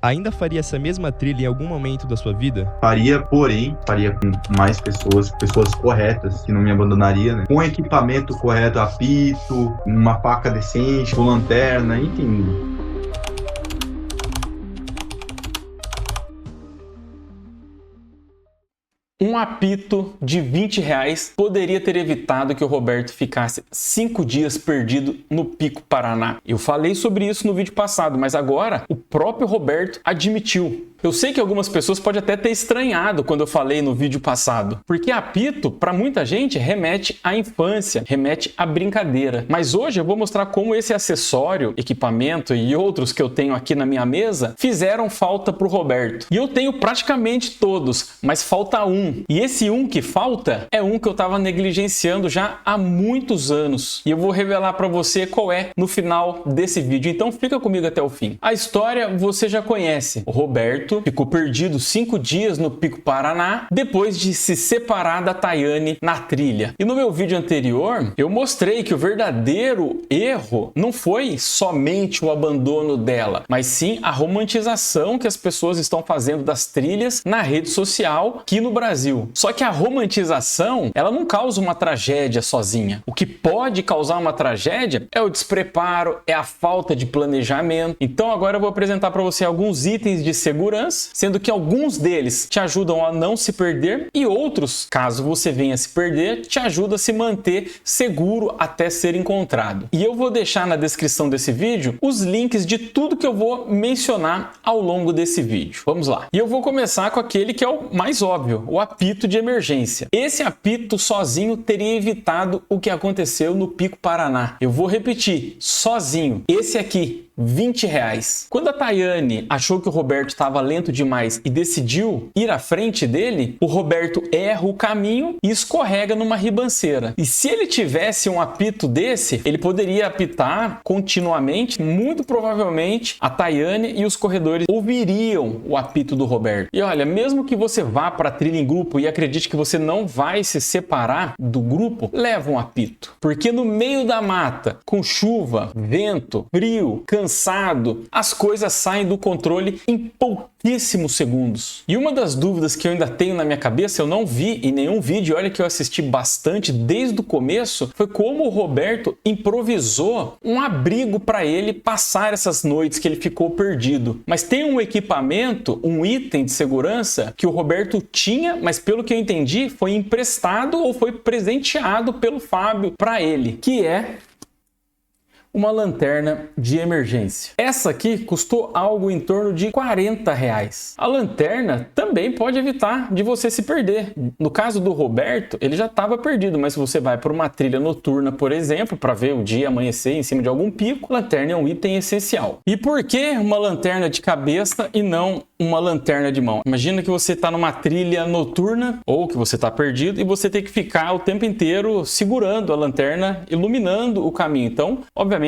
Ainda faria essa mesma trilha em algum momento da sua vida? Faria, porém, faria com mais pessoas corretas, que não me abandonariam, né? Com equipamento correto, apito, uma faca decente, com lanterna, enfim. Um apito de R$20 poderia ter evitado que o Roberto ficasse 5 dias perdido no Pico Paraná. Eu falei sobre isso no vídeo passado, mas agora o próprio Roberto admitiu. Eu sei que algumas pessoas podem até ter estranhado quando eu falei no vídeo passado, porque apito, para muita gente, remete à infância, remete à brincadeira. Mas hoje eu vou mostrar como esse acessório, equipamento e outros que eu tenho aqui na minha mesa fizeram falta para o Roberto. E eu tenho praticamente todos, mas falta um. E esse um que falta é um que eu estava negligenciando já há muitos anos. E eu vou revelar para você qual é no final desse vídeo. Então fica comigo até o fim. A história você já conhece. O Roberto ficou perdido 5 dias no Pico Paraná depois de se separar da Tayane na trilha. E no meu vídeo anterior, eu mostrei que o verdadeiro erro não foi somente o abandono dela, mas sim a romantização que as pessoas estão fazendo das trilhas na rede social aqui no Brasil. Só que a romantização, ela não causa uma tragédia sozinha. O que pode causar uma tragédia é o despreparo, é a falta de planejamento. Então agora eu vou apresentar para você alguns itens de segurança, sendo que alguns deles te ajudam a não se perder e outros, caso você venha se perder, te ajudam a se manter seguro até ser encontrado. E eu vou deixar na descrição desse vídeo os links de tudo que eu vou mencionar ao longo desse vídeo. Vamos lá. E eu vou começar com aquele que é o mais óbvio, o apito de emergência. Esse apito sozinho teria evitado o que aconteceu no Pico Paraná. Eu vou repetir, sozinho. Esse aqui, R$20. Quando a Tayane achou que o Roberto estava lento demais e decidiu ir à frente dele, o Roberto erra o caminho e escorrega numa ribanceira. E se ele tivesse um apito desse, ele poderia apitar continuamente, muito provavelmente a Tayane e os corredores ouviriam o apito do Roberto. E olha, mesmo que você vá para a trilha em grupo e acredite que você não vai se separar do grupo, leva um apito. Porque no meio da mata, com chuva, vento, frio, cansado, as coisas saem do controle em pouquíssimos segundos. E uma das dúvidas que eu ainda tenho na minha cabeça, eu não vi em nenhum vídeo, olha que eu assisti bastante desde o começo, foi como o Roberto improvisou um abrigo para ele passar essas noites que ele ficou perdido. Mas tem um equipamento, um item de segurança que o Roberto tinha, mas pelo que eu entendi, foi emprestado ou foi presenteado pelo Fábio para ele, que é uma lanterna de emergência. Essa aqui custou algo em torno de R$40. A lanterna também pode evitar de você se perder. No caso do Roberto, ele já estava perdido, mas se você vai para uma trilha noturna, por exemplo, para ver o dia amanhecer em cima de algum pico, a lanterna é um item essencial. E por que uma lanterna de cabeça e não uma lanterna de mão? Imagina que você está numa trilha noturna ou que você está perdido e você tem que ficar o tempo inteiro segurando a lanterna, iluminando o caminho. Então, obviamente,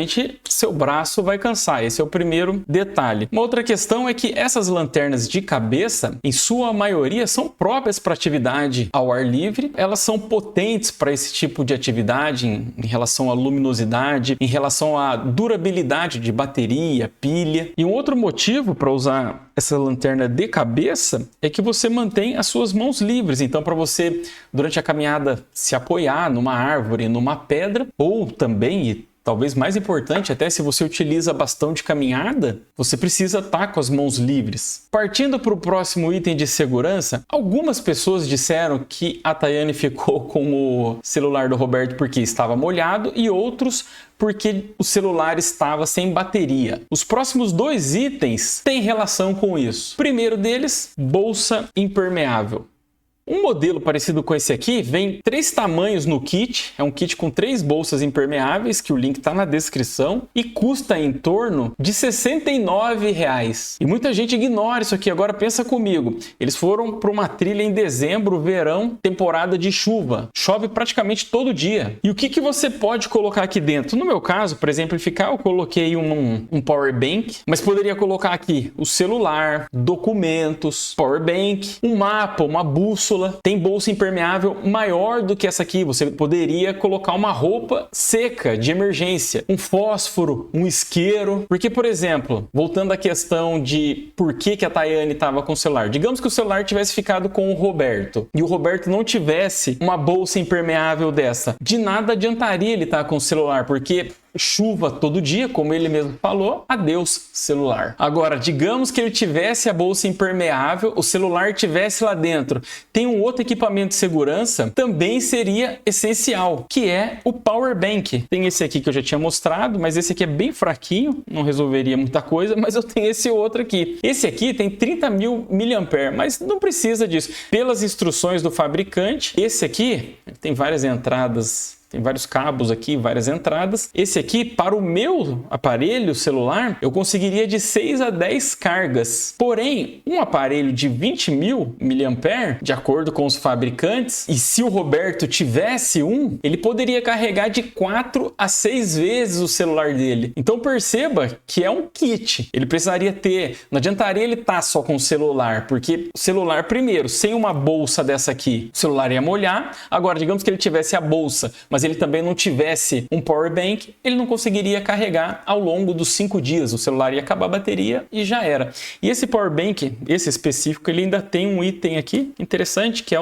seu braço vai cansar. Esse é o primeiro detalhe. Uma outra questão é que essas lanternas de cabeça, em sua maioria, são próprias para atividade ao ar livre. Elas são potentes para esse tipo de atividade em relação à luminosidade, em relação à durabilidade de bateria, pilha. E um outro motivo para usar essa lanterna de cabeça é que você mantém as suas mãos livres. Então, para você, durante a caminhada, se apoiar numa árvore, numa pedra, ou também, e talvez mais importante, até se você utiliza bastão de caminhada, você precisa estar com as mãos livres. Partindo para o próximo item de segurança, algumas pessoas disseram que a Tayane ficou com o celular do Roberto porque estava molhado e outros porque o celular estava sem bateria. Os próximos dois itens têm relação com isso. O primeiro deles, bolsa impermeável. Um modelo parecido com esse aqui vem 3 tamanhos no kit, é um kit com 3 bolsas impermeáveis, que o link está na descrição, e custa em torno de R$69. E muita gente ignora isso aqui. Agora pensa comigo, eles foram para uma trilha em dezembro, verão, temporada de chuva, chove praticamente todo dia. E o que você pode colocar aqui dentro? No meu caso, para exemplificar, eu coloquei um power bank, mas poderia colocar aqui o celular, documentos, power bank, um mapa, uma bússola, bússola, tem bolsa impermeável maior do que essa aqui. Você poderia colocar uma roupa seca de emergência, um fósforo, um isqueiro. Porque, por exemplo, voltando à questão de por que a Tayane estava com o celular. Digamos que o celular tivesse ficado com o Roberto e o Roberto não tivesse uma bolsa impermeável dessa. De nada adiantaria ele estar com o celular, porque chuva todo dia, como ele mesmo falou, adeus celular. Agora, digamos que ele tivesse a bolsa impermeável, o celular tivesse lá dentro, tem um outro equipamento de segurança, também seria essencial, que é o Power Bank. Tem esse aqui que eu já tinha mostrado, mas esse aqui é bem fraquinho, não resolveria muita coisa, mas eu tenho esse outro aqui. Esse aqui tem 30.000 mAh, mas não precisa disso. Pelas instruções do fabricante, esse aqui tem várias entradas. Tem vários cabos aqui, várias entradas. Esse aqui, para o meu aparelho celular, eu conseguiria de 6 a 10 cargas. Porém, um aparelho de 20.000 mAh, de acordo com os fabricantes, e se o Roberto tivesse um, ele poderia carregar de 4 a 6 vezes o celular dele. Então perceba que é um kit. Ele precisaria ter... Não adiantaria ele estar só com o celular, porque o celular, primeiro, sem uma bolsa dessa aqui, o celular ia molhar. Agora, digamos que ele tivesse a bolsa, mas ele também não tivesse um power bank, ele não conseguiria carregar ao longo dos 5 dias. O celular ia acabar a bateria e já era. E esse power bank, esse específico, ele ainda tem um item aqui interessante, que é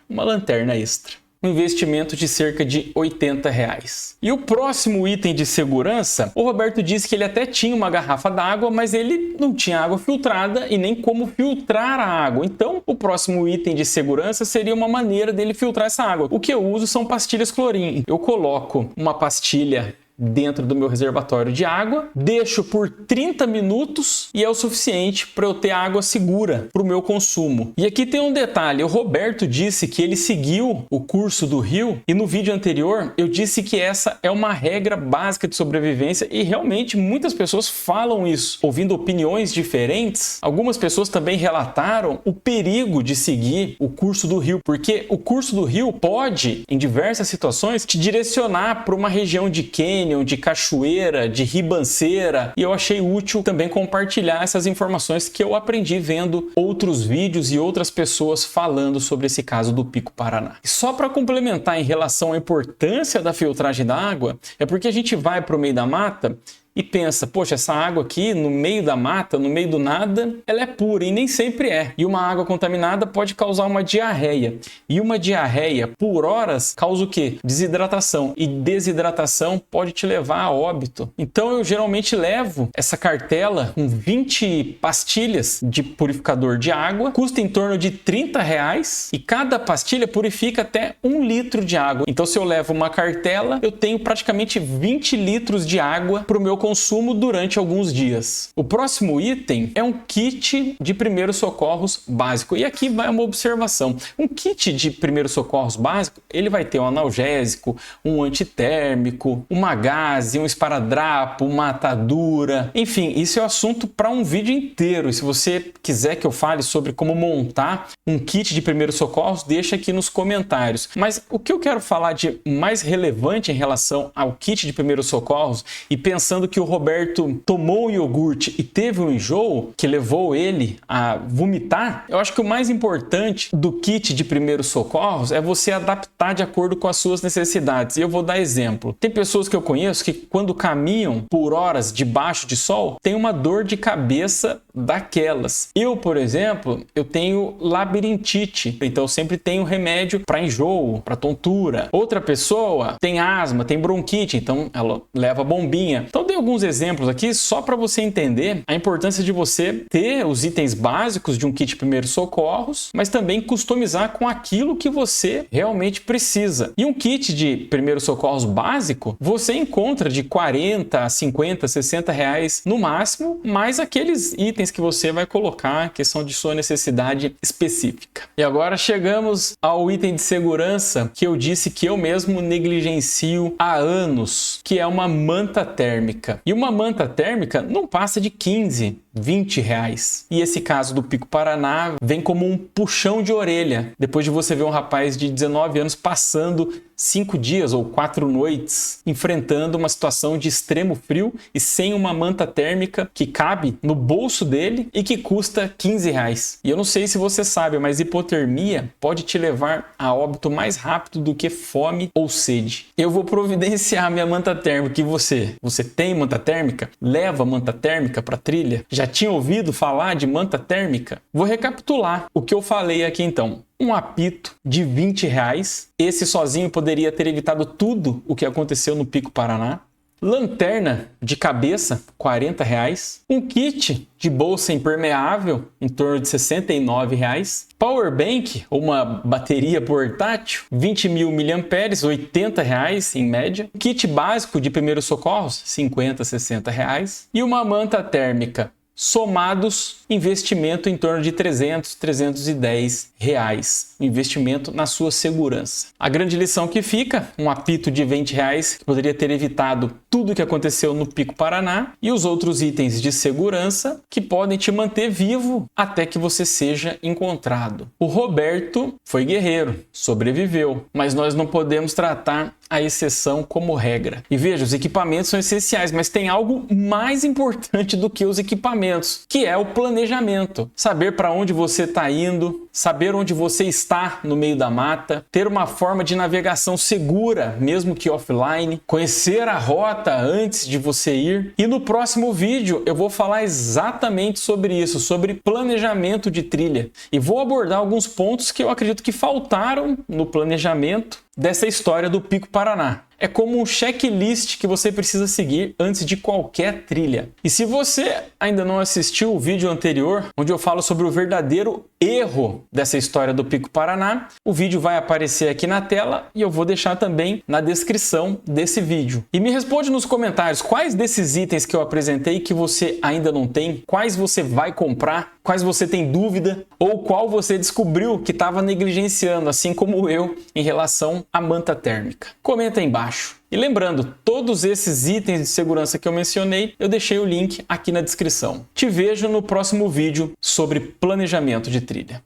uma lanterna extra. Um investimento de cerca de R$80. E o próximo item de segurança, o Roberto disse que ele até tinha uma garrafa d'água, mas ele não tinha água filtrada e nem como filtrar a água. Então, o próximo item de segurança seria uma maneira dele filtrar essa água. O que eu uso são pastilhas Clorin. Eu coloco uma pastilha dentro do meu reservatório de água, deixo por 30 minutos e é o suficiente para eu ter água segura para o meu consumo. E aqui tem um detalhe, o Roberto disse que ele seguiu o curso do Rio e no vídeo anterior eu disse que essa é uma regra básica de sobrevivência e realmente muitas pessoas falam isso. Ouvindo opiniões diferentes, algumas pessoas também relataram o perigo de seguir o curso do Rio, porque o curso do Rio pode, em diversas situações, te direcionar para uma região de cânion, de cachoeira, de ribanceira, e eu achei útil também compartilhar essas informações que eu aprendi vendo outros vídeos e outras pessoas falando sobre esse caso do Pico Paraná. E só para complementar em relação à importância da filtragem da água, é porque a gente vai para o meio da mata e pensa, poxa, essa água aqui no meio da mata, no meio do nada, ela é pura e nem sempre é. E uma água contaminada pode causar uma diarreia. E uma diarreia por horas causa o quê? Desidratação. E desidratação pode te levar a óbito. Então eu geralmente levo essa cartela com 20 pastilhas de purificador de água, custa em torno de R$30 e cada pastilha purifica até 1 litro de água. Então se eu levo uma cartela, eu tenho praticamente 20 litros de água para o meu consumo durante alguns dias. O próximo item é um kit de primeiros socorros básico. E aqui vai uma observação. Um kit de primeiros socorros básico, ele vai ter um analgésico, um antitérmico, uma gaze, um esparadrapo, uma atadura. Enfim, isso é um assunto para um vídeo inteiro. E se você quiser que eu fale sobre como montar um kit de primeiros socorros, deixa aqui nos comentários. Mas o que eu quero falar de mais relevante em relação ao kit de primeiros socorros, e pensando que o Roberto tomou o iogurte e teve um enjoo que levou ele a vomitar, eu acho que o mais importante do kit de primeiros socorros é você adaptar de acordo com as suas necessidades. E eu vou dar exemplo. Tem pessoas que eu conheço que quando caminham por horas debaixo de sol, tem uma dor de cabeça daquelas. Eu, por exemplo, eu tenho labirintite, então eu sempre tenho remédio para enjoo, para tontura. Outra pessoa tem asma, tem bronquite, então ela leva bombinha. Então dei alguns exemplos aqui só para você entender a importância de você ter os itens básicos de um kit de primeiros socorros, mas também customizar com aquilo que você realmente precisa. E um kit de primeiros socorros básico, você encontra de 40 a 50, 60 reais no máximo, mais aqueles itens que você vai colocar, que são de sua necessidade específica. E agora chegamos ao item de segurança que eu disse que eu mesmo negligencio há anos, que é uma manta térmica. térmica. E uma manta térmica não passa de 15, 20 reais. E esse caso do Pico Paraná vem como um puxão de orelha, depois de você ver um rapaz de 19 anos passando 5 dias ou 4 noites enfrentando uma situação de extremo frio e sem uma manta térmica que cabe no bolso dele e que custa 15 reais. E eu não sei se você sabe, mas hipotermia pode te levar a óbito mais rápido do que fome ou sede. Eu vou providenciar minha manta térmica. E você tem manta térmica? Leva manta térmica para trilha? Já tinha ouvido falar de manta térmica? Vou recapitular o que eu falei aqui então. Um apito de 20 reais. Esse sozinho poderia ter evitado tudo o que aconteceu no Pico Paraná. Lanterna de cabeça, 40 reais. Um kit de bolsa impermeável, em torno de 69 reais. Powerbank, ou uma bateria portátil, 20.000 mAh, 80 reais em média. Kit básico de primeiros socorros, 50, 60 reais. E uma manta térmica. Somados, investimento em torno de 300, 310 reais. Investimento na sua segurança. A grande lição que fica, um apito de 20 reais que poderia ter evitado tudo o que aconteceu no Pico Paraná e os outros itens de segurança que podem te manter vivo até que você seja encontrado. O Roberto foi guerreiro, sobreviveu, mas nós não podemos tratar a exceção como regra. E veja, os equipamentos são essenciais, mas tem algo mais importante do que os equipamentos, que é o planejamento. Saber para onde você está indo, saber onde você está no meio da mata, ter uma forma de navegação segura, mesmo que offline, conhecer a rota antes de você ir. E no próximo vídeo eu vou falar exatamente sobre isso, sobre planejamento de trilha. E vou abordar alguns pontos que eu acredito que faltaram no planejamento dessa história do Pico Paraná. É como um checklist que você precisa seguir antes de qualquer trilha. E se você ainda não assistiu o vídeo anterior, onde eu falo sobre o verdadeiro erro dessa história do Pico Paraná, o vídeo vai aparecer aqui na tela e eu vou deixar também na descrição desse vídeo. E me responde nos comentários quais desses itens que eu apresentei que você ainda não tem, quais você vai comprar, quais você tem dúvida ou qual você descobriu que estava negligenciando, assim como eu, em relação à manta térmica. Comenta aí embaixo. E lembrando, todos esses itens de segurança que eu mencionei, eu deixei o link aqui na descrição. Te vejo no próximo vídeo sobre planejamento de trilha.